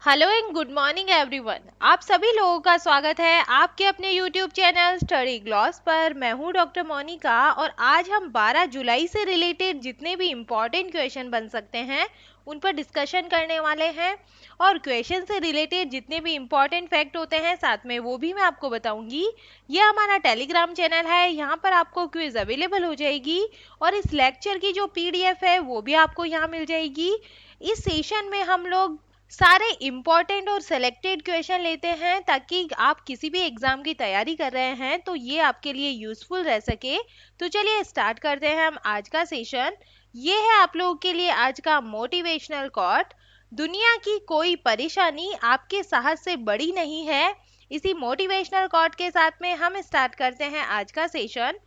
Hello and good morning everyone. आप सभी लोगों का स्वागत है आपके अपने यूट्यूब चैनल स्टडी ग्लॉस पर। मैं हूं डॉक्टर मोनिका और आज हम 12 जुलाई से रिलेटेड जितने भी इम्पोर्टेंट क्वेश्चन बन सकते हैं उन पर डिस्कशन करने वाले हैं। और क्वेश्चन से रिलेटेड जितने भी इम्पोर्टेंट फैक्ट होते हैं साथ में वो भी मैं आपको बताऊंगी। ये हमारा टेलीग्राम चैनल है, यहाँ पर आपको क्विज अवेलेबल हो जाएगी और इस लेक्चर की जो पीडीएफ है वो भी आपको यहाँ मिल जाएगी। इस सेशन में हम लोग सारे इम्पॉर्टेंट और सिलेक्टेड क्वेश्चन लेते हैं ताकि आप किसी भी एग्जाम की तैयारी कर रहे हैं तो ये आपके लिए यूजफुल रह सके। तो चलिए स्टार्ट करते हैं हम आज का सेशन। ये है आप लोगों के लिए आज का मोटिवेशनल कोट। दुनिया की कोई परेशानी आपके साहस से बड़ी नहीं है। इसी मोटिवेशनल कोट के साथ में हम स्टार्ट करते हैं आज का सेशन।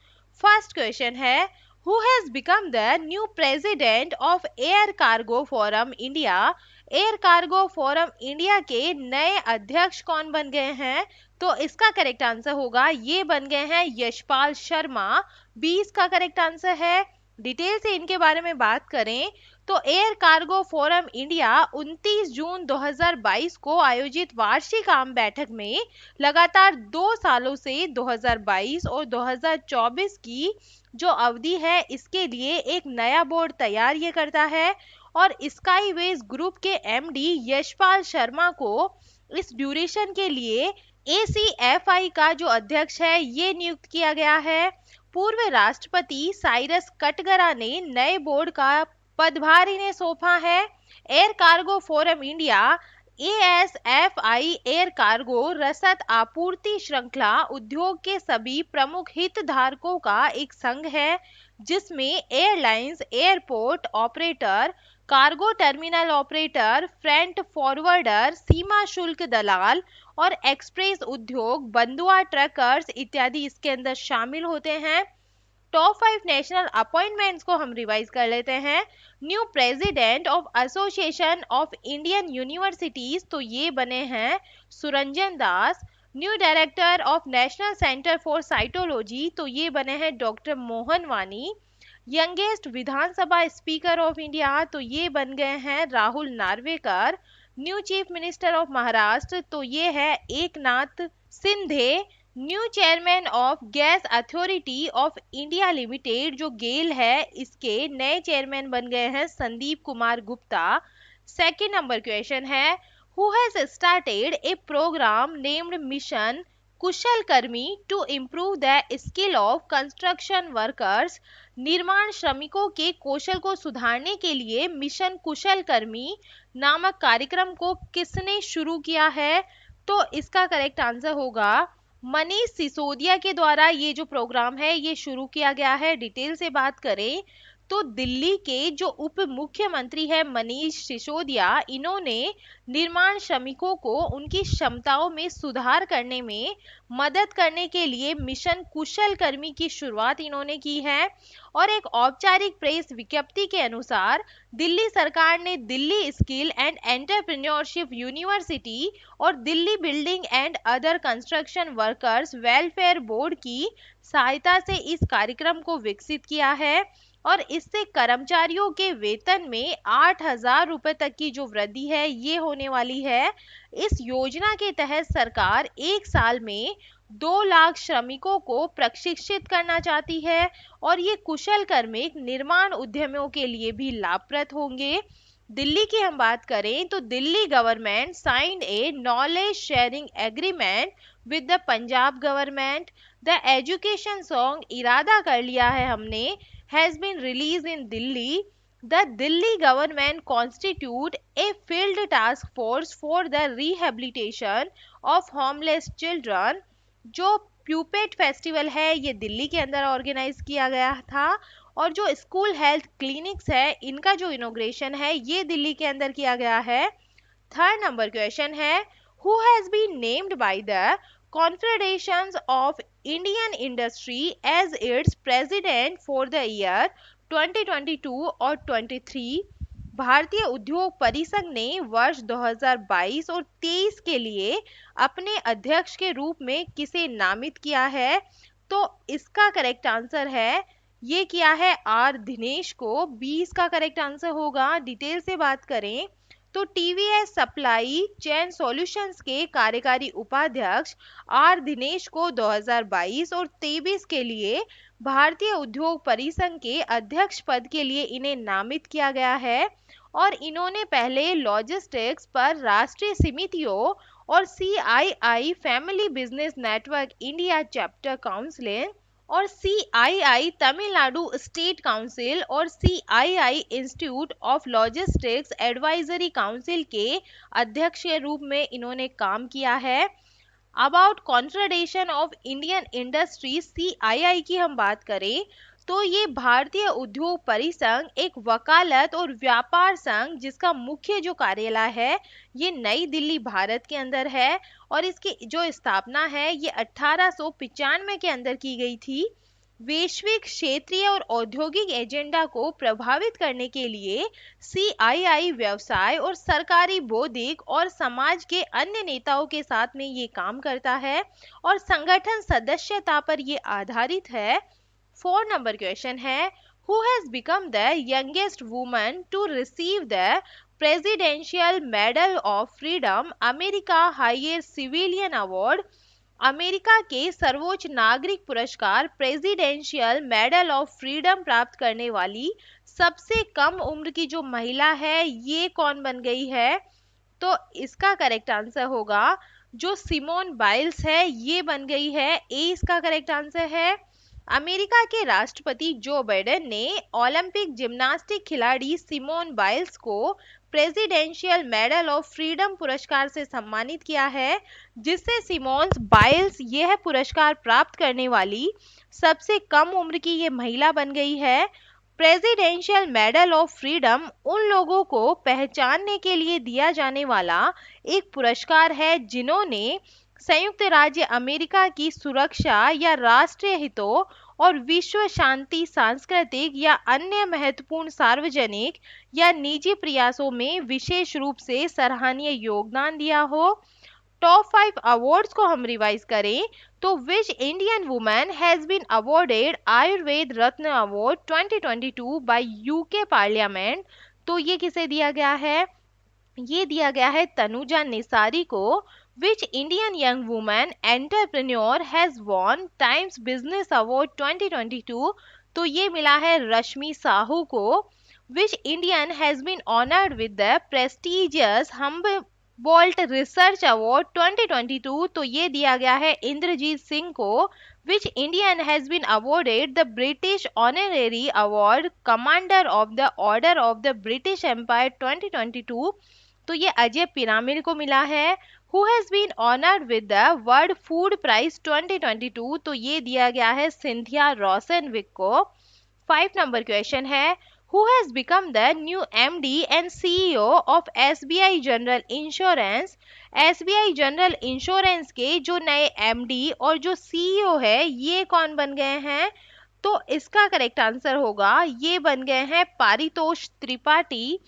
फर्स्ट क्वेश्चन है, who has become the new president of air cargo forum India. Air cargo forum India के नए अध्यक्ष कौन बन गए हैं? तो इसका करेक्ट आंसर होगा, ये बन गए हैं यशपाल शर्मा। 20 का करेक्ट आंसर है। डिटेल से इनके बारे में बात करें तो एयर कार्गो फोरम इंडिया 29 जून 2022 को आयोजित वार्षिक आम बैठक में लगातार 2 सालों से 2022 और 2024 की जो अवधि है इसके लिए एक नया बोर्ड तैयार ये करता है और स्काईवेज ग्रुप के एमडी यशपाल शर्मा को इस ड्यूरेशन के लिए एसीएफआई का जो अध्यक्ष है ये नियुक्त किया गया है। पूर्व राष्ट्रपति साइरस कटगरा ने नए बोर्ड का पदभार इन्हें सौंपा है। Air cargo forum India ASFI air cargo रसद आपूर्ति श्रृंखला उद्योग के सभी प्रमुख हितधारकों का एक संघ है जिसमें airlines, airport operator, cargo terminal operator, freight forwarder, सीमा शुल्क दलाल और एक्सप्रेस उद्योग, बंधुआ ट्रकर्स इत्यादि इसके अंदर शामिल होते हैं। टॉप 5 नेशनल अपॉइंटमेंट्स को हम रिवाइज कर लेते हैं। New president of association of Indian universities, तो ये बने हैं Suranjan Das. New director of national centre for cytology, तो ये बने हैं doctor Mohan Wani. Youngest Vidhan Sabha speaker of India, तो ये बन गए हैं Rahul Narwekar. New chief minister of Maharashtra, तो ये है Eknath Shinde. New chairman of gas authority of India limited, जो गेल है इसके नए चेयरमैन बन गए हैं Sandeep Kumar Gupta. Second number question है, who has started a programme named mission Kushal Karmi to improve the skill of construction workers. निर्माण श्रमिकों के कौशल को सुधारने के लिए मिशन कुशल कर्मी नामक कार्यक्रम को किसने शुरू किया है? तो इसका करेक्ट आंसर होगा मनीष सिसोदिया के द्वारा ये जो प्रोग्राम है ये शुरू किया गया है। डिटेल से बात करें तो दिल्ली के जो उप मुख्यमंत्री है मनीष सिसोदिया, इन्होंने निर्माण श्रमिकों को उनकी क्षमताओं में सुधार करने में मदद करने के लिए मिशन कुशल कर्मी की शुरुआत इन्होंने की है। और एक औपचारिक प्रेस विज्ञप्ति के अनुसार दिल्ली सरकार ने Delhi skill and entrepreneurship university और Delhi building and other construction workers welfare board की सहायता से इस कार्यक्रम को विकसित किया है और इससे कर्मचारियों के वेतन में 8,000 रुपए तक की जो वृद्धि है ये होने वाली है। इस योजना के तहत सरकार एक साल में 2 लाख श्रमिकों को प्रशिक्षित करना चाहती है और ये कुशल कार्मिक निर्माण उद्यमियों के लिए भी लाभप्रद होंगे। दिल्ली की हम बात करें तो Delhi government signed A knowledge sharing agreement with the Punjab government. The education song इरादा कर लिया है हमने has been released in Delhi. The Delhi government constitute a field task force for the rehabilitation of homeless children. जो pupate festival है ये दिल्ली के अंदर ऑर्गेनाइज किया गया था और जो स्कूल हेल्थ क्लिनिक्स है इनका जो इनोग्रेशन है ये दिल्ली के अंदर किया गया है। थर्ड नंबर क्वेश्चन है, who has been named by the Confederations of Indian Industry as its president for the year 2022 और 23। भारतीय उद्योग परिसंघ ने वर्ष 2022 और 23 के लिए अपने अध्यक्ष के रूप में किसे नामित किया है? तो इसका करेक्ट आंसर है ये किया है आर दिनेश को। 20 का करेक्ट आंसर होगा। डिटेल से बात करें तो टीवीएस सप्लाई चेन सॉल्यूशंस के कार्यकारी उपाध्यक्ष आर दिनेश को 2022 और 23 के लिए भारतीय उद्योग परिसंघ के अध्यक्ष पद के लिए इन्हें नामित किया गया है। और इन्होंने पहले लॉजिस्टिक्स पर राष्ट्रीय समितियों और CII family business network India chapter council और सीआईआई तमिलनाडु स्टेट काउंसिल और CII institute of logistics advisory council के अध्यक्ष के रूप में इन्होंने काम किया है। About confederation of Indian industry CII की हम बात करें तो ये भारतीय उद्योग परिसंघ एक वकालत और व्यापार संघ जिसका मुख्य जो कार्यालय है ये नई दिल्ली भारत के अंदर है और इसकी जो स्थापना है ये 1895 के अंदर की गई थी। वैश्विक क्षेत्रीय और औद्योगिक एजेंडा को प्रभावित करने के लिए सीआईआई व्यवसाय और सरकारी बौद्धिक और समाज के अन्य नेताओं के साथ में ये काम करता है और संगठन सदस्यता पर ये आधारित है। 4 नंबर क्वेश्चन है who has become the youngest woman to receive the presidential medal of freedom America highest civilian award. America के सर्वोच्च नागरिक पुरस्कार प्रेसिडेंशियल मेडल ऑफ फ्रीडम प्राप्त करने वाली सबसे कम उम्र की जो महिला है ये कौन बन गई है? तो इसका करेक्ट आंसर होगा जो सिमोन बाइल्स है ये बन गई है। ए इसका करेक्ट आंसर है। अमेरिका के राष्ट्रपति जो बाइडेन ने ओलंपिक जिम्नास्टिक खिलाड़ी सिमोन बाइल्स को प्रेसिडेंशियल मेडल ऑफ फ्रीडम पुरस्कार से सम्मानित किया है जिससे सिमोन बाइल्स यह पुरस्कार प्राप्त करने वाली सबसे कम उम्र की ये महिला बन गई है। प्रेसिडेंशियल मेडल ऑफ फ्रीडम उन लोगों को पहचानने के लिए दिया जाने वाला एक पुरस्कार है जिन्होंने संयुक्त राज्य अमेरिका की सुरक्षा या राष्ट्रीय हितों और विश्व शांति सांस्कृतिक या अन्य महत्वपूर्ण सार्वजनिक या निजी प्रयासों में विशेष रूप से सराहनीय योगदान दिया हो। टॉप 5 अवार्ड्स को हम रिवाइज करें तो which Indian women has been awarded Ayurveda Ratna award 2022 by UK parliament. तो ये किसे दिया गया है? ये दिया गया है तनुजा निसारी को। Which Indian young woman entrepreneur has won Times Business Award 2022? तो ये मिला है रश्मि साहू को। Which Indian has been honored with the prestigious Humboldt Research Award 2022? तो ये दिया गया है इंद्रजीत सिंह को। Which Indian has been awarded the British Honorary Award Commander of the Order of the British Empire 2022? तो ये अजय पिरामिल को मिला है। Who has been honored with the World Food Prize 2022? तो ये दिया गया है सिंथिया रोसेनविक को। 5 नंबर क्वेश्चन है Who has become the new MD and CEO of SBI General Insurance? SBI General Insurance के जो नए MD और जो CEO है ये कौन बन गए हैं? तो इसका करेक्ट आंसर होगा ये बन गए हैं पारितोष त्रिपाठी।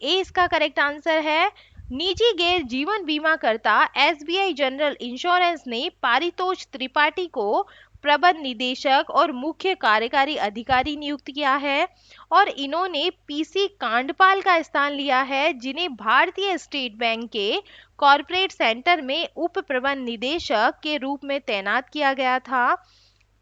ए इसका करेक्ट आंसर है। निजी गैर जीवन बीमा करता एसबीआई जनरल इंश्योरेंस ने पारितोष त्रिपाठी को प्रबंध निदेशक और मुख्य कार्यकारी अधिकारी नियुक्त किया है और इन्होंने पीसी कांडपाल का स्थान लिया है जिन्हें भारतीय स्टेट बैंक के कॉरपोरेट सेंटर में उप प्रबंध निदेशक के रूप में तैनात किया गया था।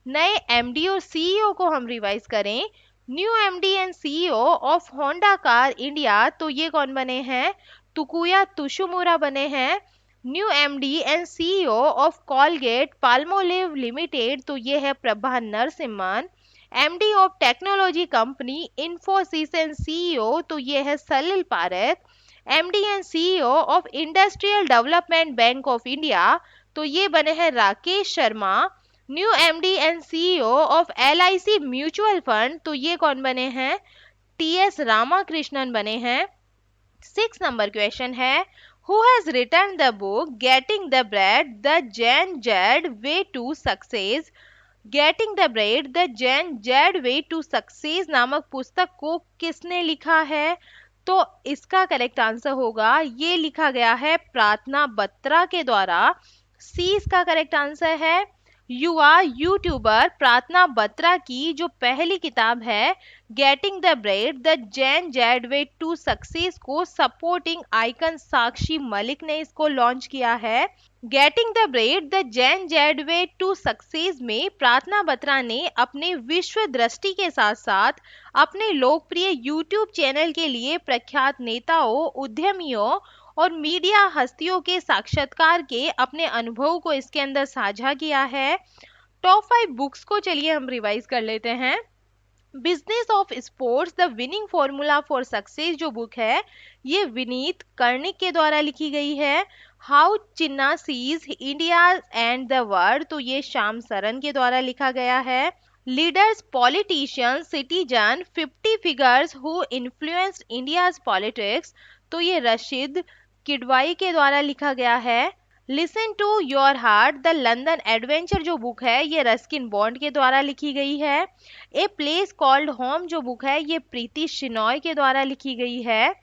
नए एमडी और सीईओ को हम रिवाइज करें। New MD and CEO of Honda car India तो ये कौन बने हैं? तुकुया तुशुमुरा बने हैं। New MD and CEO of Colgate Palmolive limited तो ये है Prabha Narasimhan. MD of technology company Infosys and CEO तो ये है Salil Parekh. MD and CEO of industrial development bank of India तो ये बने हैं Rakesh Sharma. New MD and CEO of LIC mutual fund तो ये कौन बने हैं? टीएस रामाकृष्णन बने हैं। 6 नंबर क्वेश्चन है Who has written the book Getting the Bread, the Gen Z Way to Success? Getting the Bread, the Gen Z Way to Success नामक पुस्तक को किसने लिखा है? तो इसका करेक्ट आंसर होगा ये लिखा गया है प्रार्थना बत्रा के द्वारा। सी इसका करेक्ट आंसर है। युवा यूट्यूबर प्रार्थना बत्रा की जो पहली किताब है getting the bread the gen Z way to success को सपोर्टिंग आइकन साक्षी मलिक ने इसको लॉन्च किया है। Getting the bread the gen Z way to success में प्रार्थना बत्रा ने अपने विश्व दृष्टि के साथ साथ अपने लोकप्रिय यूट्यूब चैनल के लिए प्रख्यात नेताओं, उद्यमियों और मीडिया हस्तियों के साक्षात्कार के अपने अनुभव को इसके अंदर साझा किया है। टॉप 5 बुक्स को चलिए हम रिवाइज कर लेते हैं। Business of sports the winning formula for success जो बुक है ये विनीत कर्णिक के द्वारा लिखी गई है। How China sees India and the world तो ये श्याम सरन के द्वारा लिखा गया है। Leaders politicians citizen 50 figures who influenced India's politics तो ये रशीद किडवाई के द्वारा लिखा गया है। Listen to your heart the London adventure जो बुक है ये रस्किन बॉन्ड के द्वारा लिखी गई है। ए प्लेस कॉल्ड होम जो बुक है ये प्रीति शिनॉय के द्वारा लिखी गई है।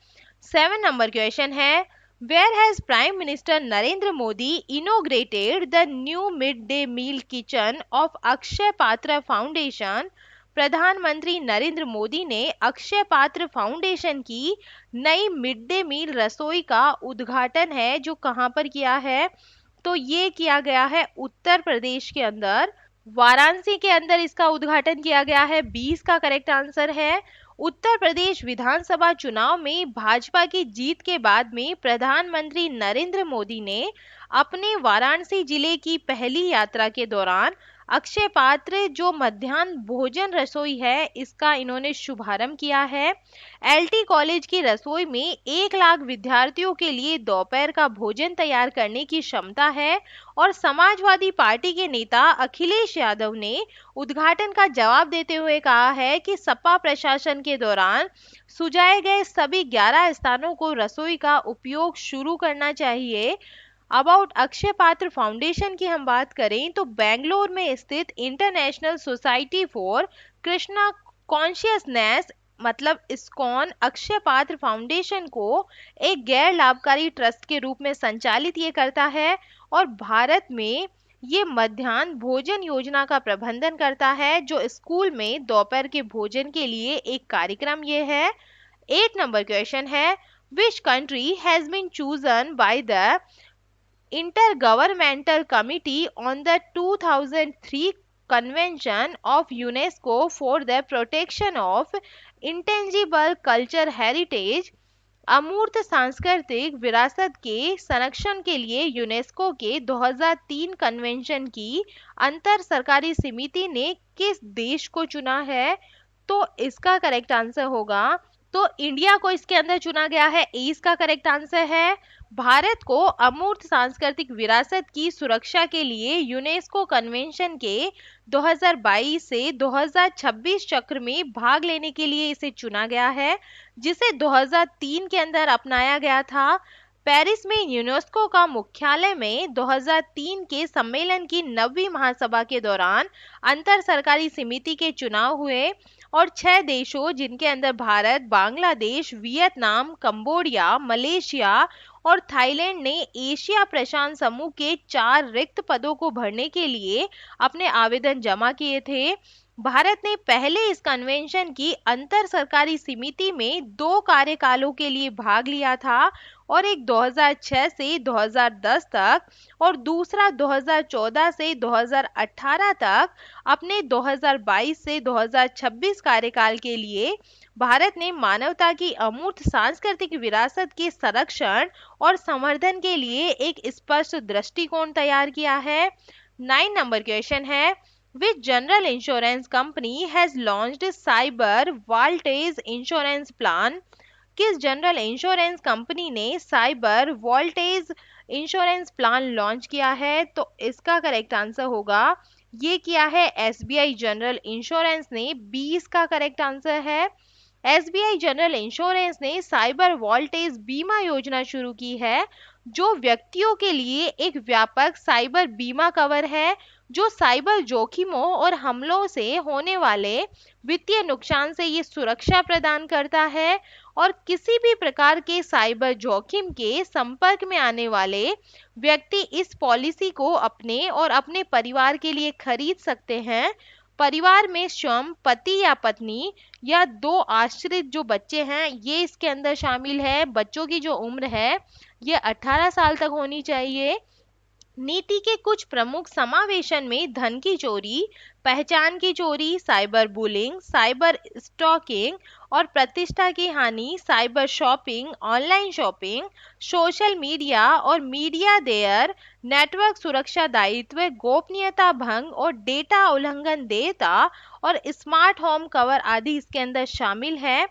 7 नंबर क्वेश्चन है where has prime minister Narendra Modi inaugurated the new mid day meal kitchen of Akshaya Patra foundation. प्रधानमंत्री नरेंद्र मोदी ने अक्षय पात्र फाउंडेशन की नई मिड डे मील रसोई का उद्घाटन है जो कहां पर किया है तो ये किया गया है उत्तर प्रदेश के अंदर, वाराणसी के अंदर इसका उद्घाटन किया गया है। 20 का करेक्ट आंसर है। उत्तर प्रदेश विधानसभा चुनाव में भाजपा की जीत के बाद में प्रधानमंत्री नरेंद्र मोदी ने अपने वाराणसी जिले की पहली यात्रा के दौरान अक्षय पात्र जो मध्याह्न भोजन रसोई है इसका इन्होंने शुभारंभ किया है। एलटी कॉलेज की रसोई में 1 लाख विद्यार्थियों के लिए दोपहर का भोजन तैयार करने की क्षमता है और समाजवादी पार्टी के नेता अखिलेश यादव ने उद्घाटन का जवाब देते हुए कहा है कि सपा प्रशासन के दौरान सुझाए गए सभी 11 स्थानों को रसोई का उपयोग शुरू करना चाहिए। अबाउट अक्षय पात्र फाउंडेशन की हम बात करें तो बेंगलोर में स्थित international society for Krishna consciousness मतलब इस्कॉन अक्षय पात्र फाउंडेशन को एक गैर लाभकारी ट्रस्ट के रूप में संचालित ये करता है और भारत में ये मध्याह्न भोजन योजना का प्रबंधन करता है जो स्कूल में दोपहर के भोजन के लिए एक कार्यक्रम ये है। 8 नंबर क्वेश्चन है which country has been chosen by the Intergovernmental Committee on the 2003 Convention of UNESCO for the Protection of Intangible Cultural Heritage अमूर्त सांस्कृतिक विरासत के संरक्षण के लिए यूनेस्को के 2003 कन्वेंशन की अंतर सरकारी समिति ने किस देश को चुना है तो इसका करेक्ट आंसर होगा तो इंडिया को इसके अंदर चुना गया है। इसका करेक्ट आंसर है भारत को अमूर्त सांस्कृतिक विरासत की सुरक्षा के लिए यूनेस्को कन्वेंशन के 2022 से 2026 चक्र में भाग लेने के लिए इसे चुना गया है जिसे 2003 के अंदर अपनाया गया था। पेरिस में यूनेस्को का मुख्यालय में 2003 के सम्मेलन की 9वीं महासभा के दौरान अंतर सरकारी समिति के चुनाव हुए और 6 देशों जिनके अंदर Bharat, Bangladesh, Vietnam, Cambodia, Malaysia और थाईलैंड ने एशिया प्रशांत समूह के 4 रिक्त पदों को भरने के लिए अपने आवेदन जमा किए थे। भारत ने पहले इस कन्वेंशन की अंतर सरकारी समिति में 2 कार्यकालों के लिए भाग लिया था और एक 2006 से 2010 तक और दूसरा 2014 से 2018 तक। अपने 2022 से 2026 कार्यकाल के लिए भारत ने मानवता की अमूर्त सांस्कृतिक विरासत के संरक्षण और संवर्धन के लिए एक स्पष्ट दृष्टिकोण तैयार किया है। 9 नंबर क्वेश्चन है Which general insurance company has launched cyber voltage insurance plan? किस जनरल इंश्योरेंस कंपनी ने cyber voltage insurance plan launch किया है तो इसका करेक्ट आंसर होगा ये किया है एसबीआई जनरल इंश्योरेंस ने। 20 का करेक्ट आंसर है। एसबीआई जनरल इंश्योरेंस ने साइबर वोल्टेज बीमा योजना शुरू की है जो व्यक्तियों के लिए एक व्यापक साइबर बीमा कवर है जो साइबर जोखिमों और हमलों से होने वाले वित्तीय नुकसान से ये सुरक्षा प्रदान करता है और किसी भी प्रकार के साइबर जोखिम के संपर्क में आने वाले व्यक्ति इस पॉलिसी को अपने और अपने परिवार के लिए खरीद सकते हैं। परिवार में स्वयं पति या पत्नी या दो आश्रित जो बच्चे हैं ये इसके अंदर शामिल है। बच्चों की जो उम्र है ये 18 साल तक होनी चाहिए। नीति के कुछ प्रमुख समावेशन में धन की चोरी, पहचान की चोरी, साइबर बुलिंग, साइबर स्टॉकिंग और प्रतिष्ठा की हानि, cyber shopping, online shopping, social media और मीडिया देयर, नेटवर्क सुरक्षा दायित्व, गोपनीयता भंग और डेटा उल्लंघन देयता और स्मार्ट होम कवर आदि इसके अंदर शामिल है।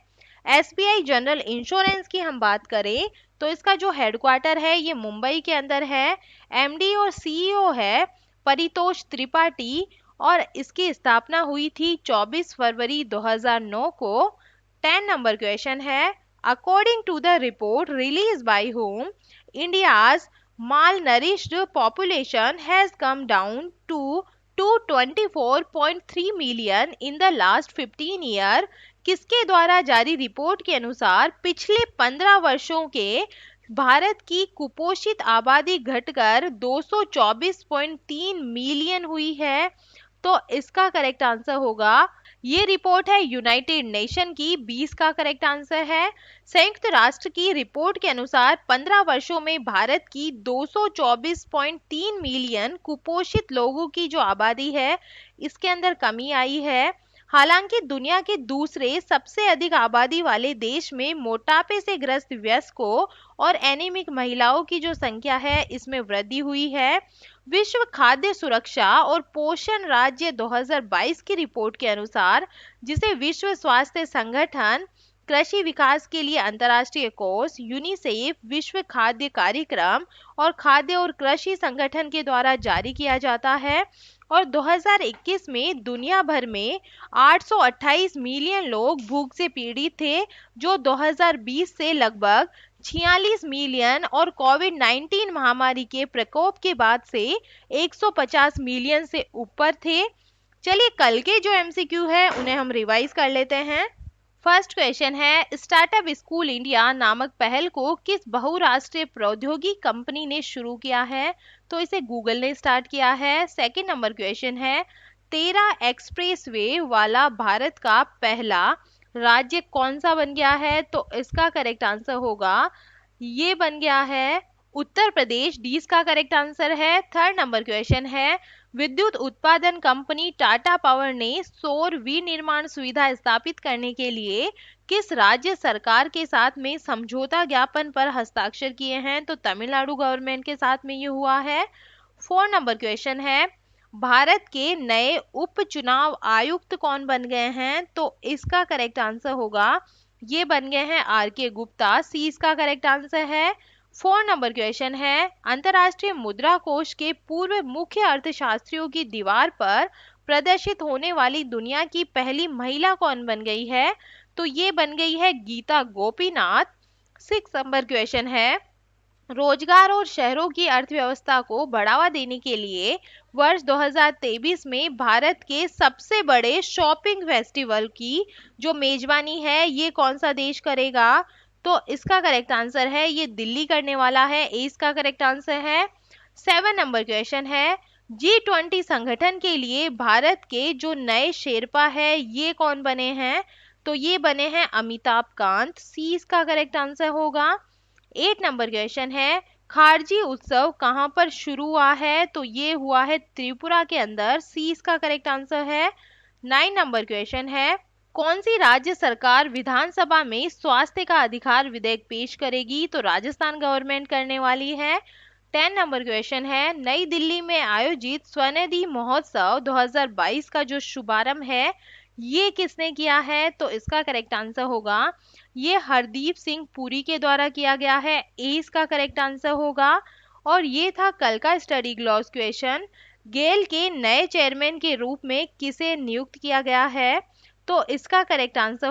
एसबीआई जनरल इंश्योरेंस की हम बात करें तो इसका जो हेडक्वार्टर है ये मुंबई के अंदर है। एमडी और सीईओ है परितोष त्रिपाठी और इसकी स्थापना हुई थी 24 फरवरी 2009 को। 10 नंबर क्वेश्चन है, according to the report released by home India's malnourished population has come down to 224.3 million in the last 15 year। किसके द्वारा जारी रिपोर्ट के अनुसार पिछले 15 वर्षों के भारत की कुपोषित आबादी घटकर 224.3 मिलियन हुई है। तो इसका करेक्ट आंसर होगा, ये रिपोर्ट है यूनाइटेड नेशन की, 20 का करेक्ट आंसर है। संयुक्त राष्ट्र की रिपोर्ट के अनुसार 15 वर्षों में भारत की 224.3 मिलियन कुपोषित लोगों की जो आबादी है इसके अंदर कमी आई है। हालांकि दुनिया के दूसरे सबसे अधिक आबादी वाले देश में मोटापे से ग्रस्त वयस्कों और एनीमिक महिलाओं की जो संख्या है इसमें वृद्धि हुई है। विश्व खाद्य सुरक्षा और पोषण राज्य 2022 की रिपोर्ट के अनुसार, जिसे विश्व स्वास्थ्य संगठन, कृषि विकास के लिए अंतर्राष्ट्रीय कोष, यूनिसेफ, विश्व खाद्य कार्यक्रम और खाद्य और कृषि संगठन के द्वारा जारी किया जाता है, और 2021 में दुनिया भर में 828 मिलियन लोग भूख से पीड़ित थे, जो 2020 से लगभग 46 मिलियन और कोविड-19 महामारी के प्रकोप के बाद से 150 मिलियन से ऊपर थे। चलिए कल के जो एमसीक्यू है उन्हें हम रिवाइज कर लेते हैं। फर्स्ट क्वेश्चन है, स्टार्टअप स्कूल इंडिया नामक पहल को किस बहुराष्ट्रीय प्रौद्योगिकी कंपनी ने शुरू किया है? तो इसे गूगल ने स्टार्ट किया है। सेकंड नंबर क्वेश्चन है, 13 एक्सप्रेसवे वाला भारत का पहला राज्य कौन सा बन गया है? तो इसका करेक्ट आंसर होगा, ये बन गया है उत्तर प्रदेश, डी इसका करेक्ट आंसर है। थर्ड नंबर क्वेश्चन है, विद्युत उत्पादन कंपनी टाटा पावर ने सौर विनिर्माण सुविधा स्थापित करने के लिए किस राज्य सरकार के साथ में समझौता ज्ञापन पर हस्ताक्षर किए हैं? तो तमिलनाडु गवर्नमेंट के साथ में ये हुआ है। फोर नंबर क्वेश्चन है, भारत के नए उपचुनाव आयुक्त कौन बन गए हैं? तो इसका करेक्ट आंसर होगा, ये बन गए हैं आर के गुप्ता, सी इसका करेक्ट आंसर है। 4 नंबर क्वेश्चन है, अंतर्राष्ट्रीय मुद्रा कोष के पूर्व मुख्य अर्थशास्त्रियों की दीवार पर प्रदर्शित होने वाली दुनिया की पहली महिला कौन बन गई है? तो ये बन गई है गीता गोपीनाथ। 6 नंबर क्वेश्चन है, रोजगार और शहरों की अर्थव्यवस्था को बढ़ावा देने के लिए वर्ष 2023 में भारत के सबसे बड़े शॉपिंग फेस्टिवल की जो मेजबानी है ये कौन सा देश करेगा? तो इसका करेक्ट आंसर है ये दिल्ली करने वाला है, ए इसका करेक्ट आंसर है। 7 नंबर क्वेश्चन है, G20 संगठन के लिए भारत के जो नए शेरपा है ये कौन बने हैं? तो ये बने हैं अमिताभ कांत, सी इसका करेक्ट आंसर होगा। 8 नंबर क्वेश्चन है, खारजी उत्सव कहाँ पर शुरू हुआ है? तो ये हुआ है त्रिपुरा के अंदर, सी इसका करेक्ट आंसर है। 9 नंबर क्वेश्चन है, कौन सी राज्य सरकार विधानसभा में स्वास्थ्य का अधिकार विधेयक पेश करेगी? तो राजस्थान गवर्नमेंट करने वाली है। 10 नंबर क्वेश्चन है, नई दिल्ली में आयोजित स्वनिधि महोत्सव 2022 का जो शुभारंभ है ये किसने किया है? तो इसका करेक्ट आंसर होगा, ये हरदीप सिंह पुरी के द्वारा किया गया है, ए इसका करेक्ट आंसर होगा। और ये था कल का स्टडी ग्लॉस क्वेश्चन। गेल के नए चेयरमैन के रूप में किसे नियुक्त किया गया है? तो इसका करेक्ट आंसर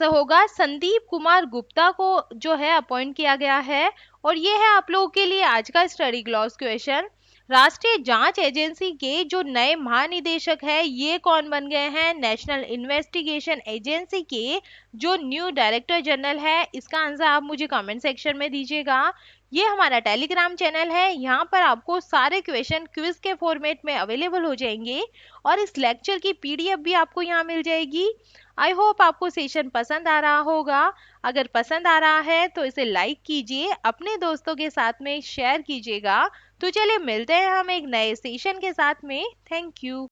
होगा संदीप कुमार गुप्ता को जो है अपॉइंट किया गया है। और ये है आप लोगों के लिए आज का स्टडी ग्लॉस क्वेश्चन। राष्ट्रीय जांच एजेंसी के जो नए महानिदेशक है ये कौन बन गए हैं? नेशनल इन्वेस्टिगेशन एजेंसी के जो न्यू डायरेक्टर जनरल है। इसका आंसर आप मुझे कमेंट सेक्शन में दीजिएगा। ये हमारा टेलीग्राम चैनल है, यहाँ पर आपको सारे क्वेश्चन क्विज के फॉर्मेट में अवेलेबल हो जाएंगे और इस लेक्चर की पीडीएफ भी आपको यहाँ मिल जाएगी। आई होप आपको सेशन पसंद आ रहा होगा। अगर पसंद आ रहा है तो इसे लाइक कीजिए, अपने दोस्तों के साथ में शेयर कीजिएगा। तो चलिए मिलते हैं हम एक नए सेशन के साथ में। Thank you.